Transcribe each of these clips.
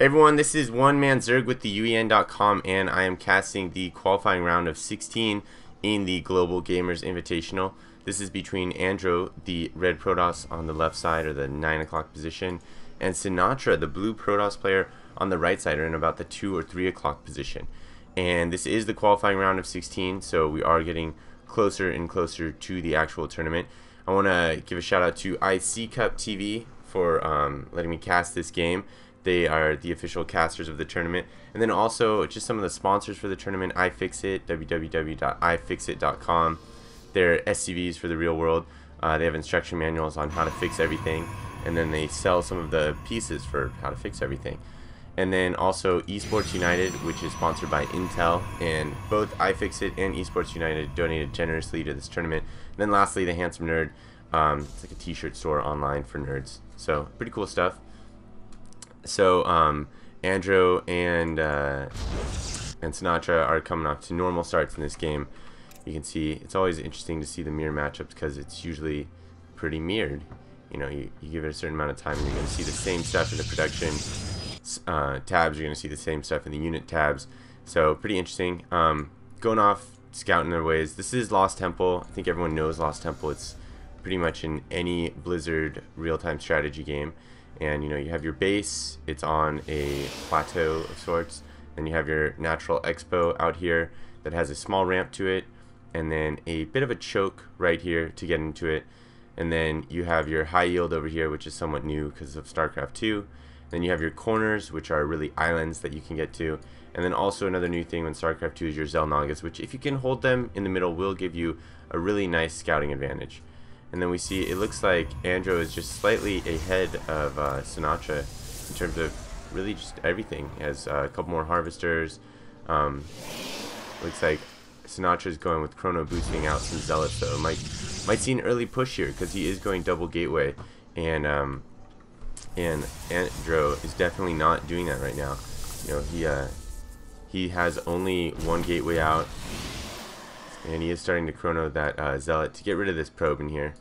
Hey everyone, this is One Man Zerg with the UEN.com, and I am casting the qualifying round of 16 in the Global Gamers Invitational. This is between Andro, the red Protoss on the left side, or the 9 o'clock position, and Sinatra, the blue Protoss player on the right side, or in about the 2 or 3 o'clock position. And this is the qualifying round of 16, so we are getting closer and closer to the actual tournament. I want to give a shout out to IC Cup TV for letting me cast this game. They are the official casters of the tournament. And then also just some of the sponsors for the tournament: iFixit, www.ifixit.com. They're SCVs for the real world. They have instruction manuals on how to fix everything, and then they sell some of the pieces for how to fix everything. And then also Esports United, which is sponsored by Intel, and both iFixit and Esports United donated generously to this tournament. And then lastly, the Handsome Nerd. It's like a t-shirt store online for nerds, so pretty cool stuff. So Andro and Sinatra are coming off to normal starts in this game. You can see it's always interesting to see the mirror matchups because it's usually pretty mirrored. You know, you give it a certain amount of time and you're going to see the same stuff in the production tabs. You're going to see the same stuff in the unit tabs. So pretty interesting. Going off, scouting their ways. This is Lost Temple. I think everyone knows Lost Temple. It's pretty much in any Blizzard real-time strategy game. And you know, you have your base, it's on a plateau of sorts. Then you have your natural expo out here that has a small ramp to it, and then a bit of a choke right here to get into it. And then you have your high yield over here, which is somewhat new because of StarCraft 2. Then you have your corners, which are really islands that you can get to. And then also another new thing in StarCraft 2 is your Xel'Nagas, which if you can hold them in the middle will give you a really nice scouting advantage. And then we see it looks like Andro is just slightly ahead of Sinatra in terms of really just everything. He has a couple more harvesters. Looks like Sinatra is going with Chrono boosting out some Zealots, so might see an early push here because he is going double gateway, and Andro is definitely not doing that right now. You know, he has only one gateway out. And he is starting to chrono that Zealot to get rid of this probe in here.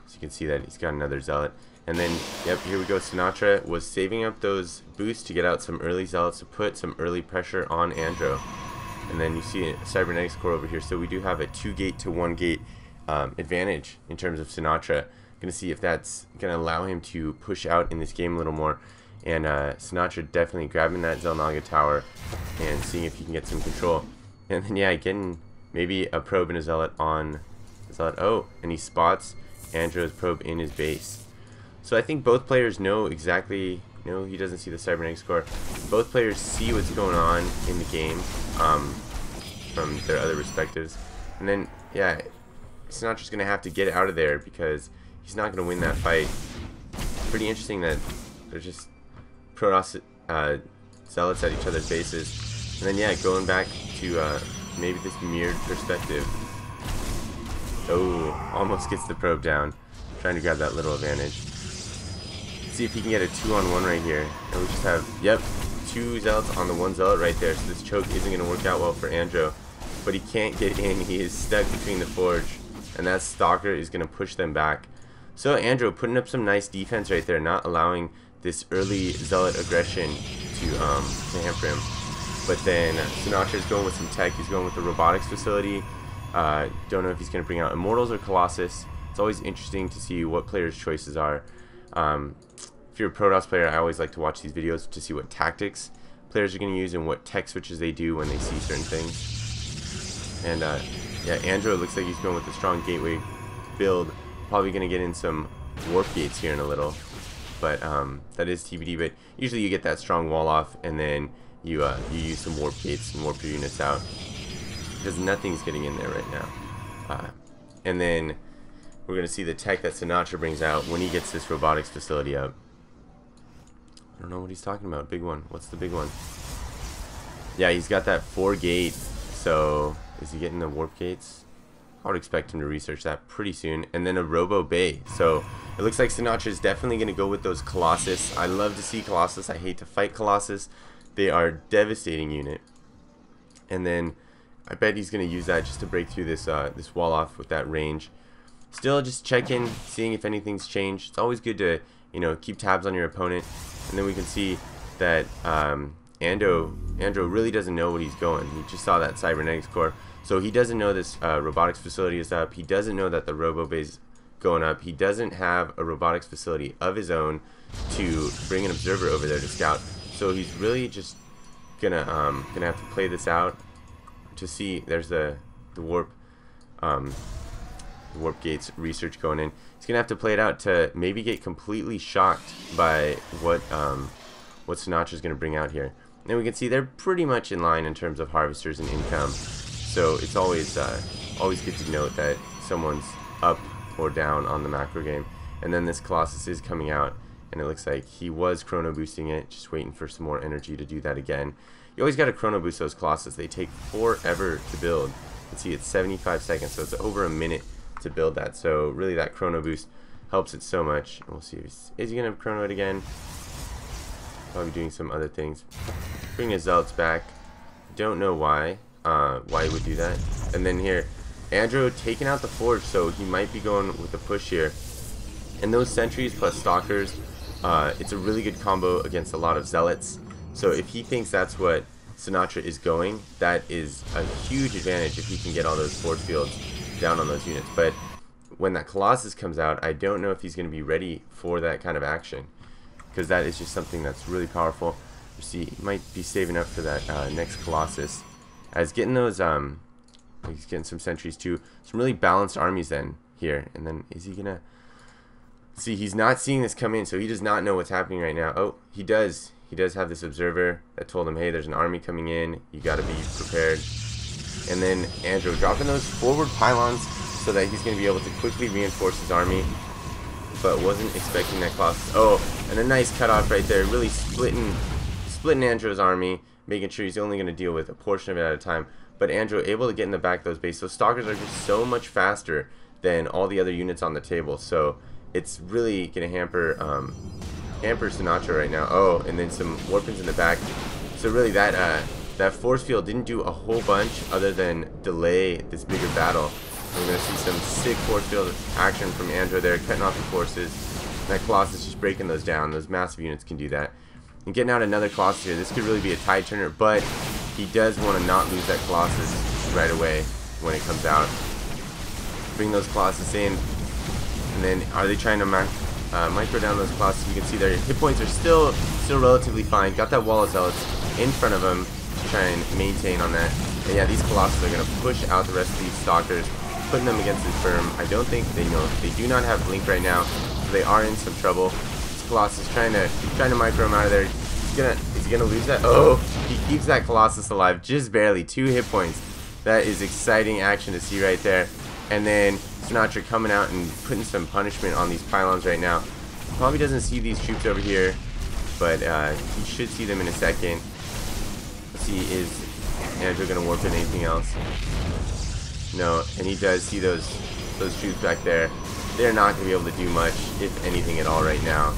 So you can see that he's got another Zealot. And then, yep, here we go. Sinatra was saving up those boosts to get out some early Zealots to put some early pressure on Andro. And then you see a Cybernetics core over here. So we do have a 2-gate to 1-gate advantage in terms of Sinatra. Going to see if that's going to allow him to push out in this game a little more. And Sinatra definitely grabbing that Xel'Naga tower and seeing if he can get some control. And then, yeah, getting maybe a probe and a Zealot on Zealot. Oh, and he spots Andro's probe in his base. So I think both players know exactly. No, he doesn't see the Cybernetics core. Both players see what's going on in the game from their other respectives. And then, yeah, Sinatra's going to have to get out of there because he's not going to win that fight. Pretty interesting that there's just Protoss Zealots at each other's bases. And then, yeah, going back to maybe this mirrored perspective. Oh, almost gets the probe down. Trying to grab that little advantage. See if he can get a 2-on-1 right here. And we just have, yep, 2 Zealots on the 1 Zealot right there. So this choke isn't going to work out well for Andro. But he can't get in. He is stuck between the Forge. And that Stalker is going to push them back. So Andro putting up some nice defense right there, not allowing this early Zealot aggression to hamper him. But then Sinatra is going with some tech. He's going with the robotics facility. Don't know if he's going to bring out Immortals or Colossus. It's always interesting to see what players' choices are. If you're a Protoss player, I always like to watch these videos to see what tactics players are going to use and what tech switches they do when they see certain things. And yeah, Andro looks like he's going with a strong gateway build. Probably going to get in some warp gates here in a little. But that is TBD. But usually you get that strong wall off and then you use some warp gates and warp your units out because nothing's getting in there right now. And then we're going to see the tech that Sinatra brings out when he gets this robotics facility up. I don't know what he's talking about. Big one. What's the big one? Yeah, he's got that 4-gate. So is he getting the warp gates? I would expect him to research that pretty soon. And then a Robo Bay. So it looks like Sinatra is definitely going to go with those Colossus. I love to see Colossus. I hate to fight Colossus. They are a devastating unit. And then I bet he's going to use that just to break through this this wall off with that range. Still just check in, seeing if anything's changed. It's always good to, you know, keep tabs on your opponent. And then we can see that Andro really doesn't know what he's going. He just saw that cybernetics core, so he doesn't know this robotics facility is up. He doesn't know that the robo base going up. He doesn't have a robotics facility of his own to bring an observer over there to scout. So he's really just gonna have to play this out to see. There's the warp gates research going in. He's gonna have to play it out to maybe get completely shocked by what Sinatra's gonna bring out here. And we can see they're pretty much in line in terms of harvesters and income. So it's always good to note that someone's up or down on the macro game. And then this Colossus is coming out, and it looks like he was chrono boosting it, just waiting for some more energy to do that again. You always got to chrono boost those Colossus. They take forever to build. You can see it's 75 seconds, so it's over a minute to build that. So really that chrono boost helps it so much. We'll see. Is he going to chrono it again? Probably doing some other things. Bring his zealots back. Don't know why he would do that. And then here, Andro taking out the forge, so he might be going with a push here. And those sentries plus stalkers, it's a really good combo against a lot of zealots. So if he thinks that's what Sinatra is going, that is a huge advantage if he can get all those force fields down on those units. But when that Colossus comes out, I don't know if he's going to be ready for that kind of action, because that is just something that's really powerful. You see, he might be saving up for that next Colossus. As getting those, he's getting some sentries too. Some really balanced armies then here. And then is he gonna see? He's not seeing this come in, so he does not know what's happening right now. Oh, he does. He does have this observer that told him, hey, there's an army coming in. You got to be prepared. And then Andro dropping those forward pylons so that he's going to be able to quickly reinforce his army, but wasn't expecting that Colossus. Oh, and a nice cutoff right there, really splitting Andro's army, making sure he's only going to deal with a portion of it at a time. But Andro able to get in the back of those bases. So stalkers are just so much faster than all the other units on the table. So it's really going to hamper Sinatra right now. Oh, and then some warpins in the back. So really that force field didn't do a whole bunch other than delay this bigger battle. We're going to see some sick force field action from Andro there, cutting off the forces. That Colossus just breaking those down. Those massive units can do that. And getting out another Colossus here. This could really be a tide turner, but he does want to not lose that Colossus right away when it comes out. Bring those Colossus in. And then are they trying to micro down those Colossus? You can see their hit points are still relatively fine. Got that wall of zealots in front of them to try and maintain on that. And yeah, these Colossus are going to push out the rest of these stalkers, putting them against his firm. I don't think they know. They do not have blink right now, so they are in some trouble. This Colossus trying to micro him out of there. Is he gonna lose that? Oh, he keeps that Colossus alive, just barely. 2 hit points. That is exciting action to see right there. And then Sinatra coming out and putting some punishment on these pylons right now. Probably doesn't see these troops over here, but he should see them in a second. Let's see, is Andro gonna warp in anything else? No, and he does see those troops back there. They're not gonna be able to do much, if anything at all, right now.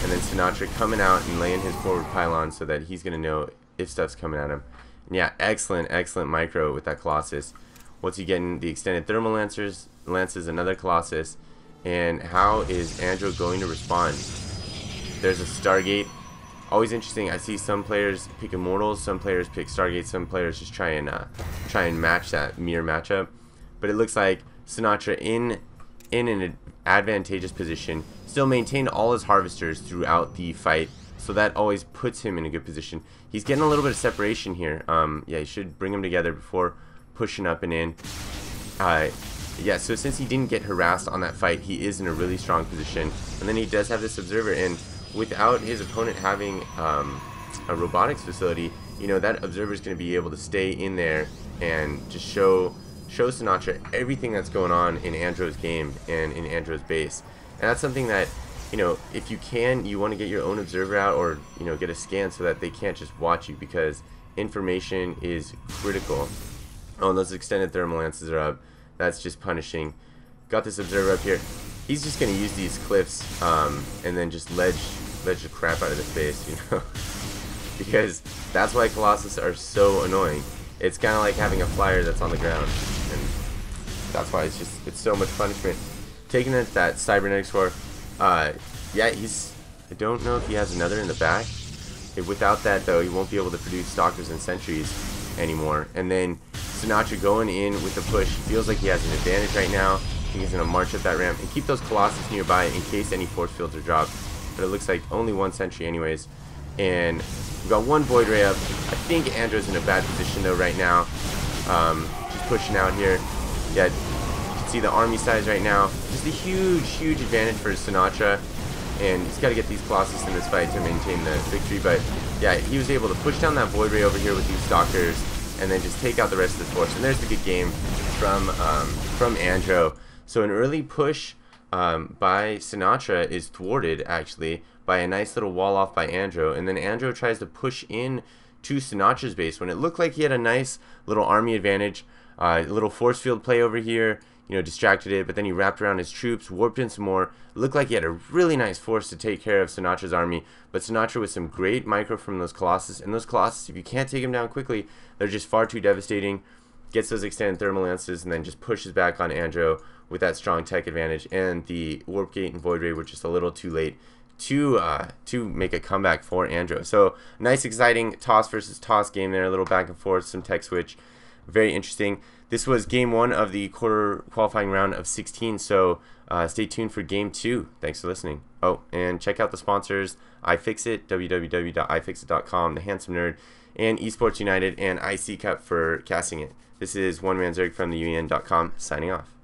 And then Sinatra coming out and laying his forward pylon so that he's gonna know if stuff's coming at him. And yeah, excellent micro with that Colossus. What's he getting? The extended thermal lances, another Colossus. And how is Andro going to respond? There's a Stargate. Always interesting. I see some players pick Immortals, some players pick Stargate, some players just try and match that mirror matchup. But it looks like Sinatra in an advantageous position, still maintained all his harvesters throughout the fight, so that always puts him in a good position. He's getting a little bit of separation here. Yeah, you should bring them together before pushing up and in. Yeah, so since he didn't get harassed on that fight, he is in a really strong position. And then he does have this observer, and without his opponent having a robotics facility, you know, that observer is going to be able to stay in there and just show Sinatra everything that's going on in Andro's game and in Andro's base. And that's something that, you know, if you can, you want to get your own observer out, or, you know, get a scan so that they can't just watch you, because information is critical. Oh, and those extended thermal lances are up. That's just punishing. Got this observer up here. He's just going to use these cliffs and then just ledge the crap out of this base, you know, because that's why Colossus are so annoying. It's kind of like having a flyer that's on the ground, and that's why it's so much punishment. Taking that cybernetics core, yeah, I don't know if he has another in the back. Without that, though, he won't be able to produce Stalkers and Sentries anymore. And then Sinatra going in with the push, feels like he has an advantage right now. I think he's going to march up that ramp and keep those Colossus nearby in case any force fields are dropped. But it looks like only one Sentry anyways. And we've got one Void Ray up. I think Andro's in a bad position, though, right now. Just pushing out here. Yeah, you can see the army size right now. Just a huge advantage for Sinatra. And he's got to get these Colossus in this fight to maintain the victory. But yeah, he was able to push down that Void Ray over here with these Stalkers and then just take out the rest of the force. And there's the good game from Andro. So an early push by Sinatra is thwarted, actually, by a nice little wall off by Andro. And then Andro tries to push in to Sinatra's base when it looked like he had a nice little army advantage. A little force field play over here, you know, distracted it, but then he wrapped around his troops, warped in some more. It looked like he had a really nice force to take care of Sinatra's army, but Sinatra with some great micro from those Colossus, and those Colossus, if you can't take them down quickly, they're just far too devastating. Gets those extended thermal lances, and then just pushes back on Andro with that strong tech advantage, and the Warp Gate and Void Ray were just a little too late to make a comeback for Andro. So, nice exciting toss versus toss game there, a little back and forth, some tech switch. Very interesting. This was game 1 of the quarter qualifying round of 16, so stay tuned for game 2. Thanks for listening. Oh, and check out the sponsors, iFixit, www.ifixit.com, The Handsome Nerd, and Esports United, and IC Cup for casting it. This is One Man Zerg from the UN.com, signing off.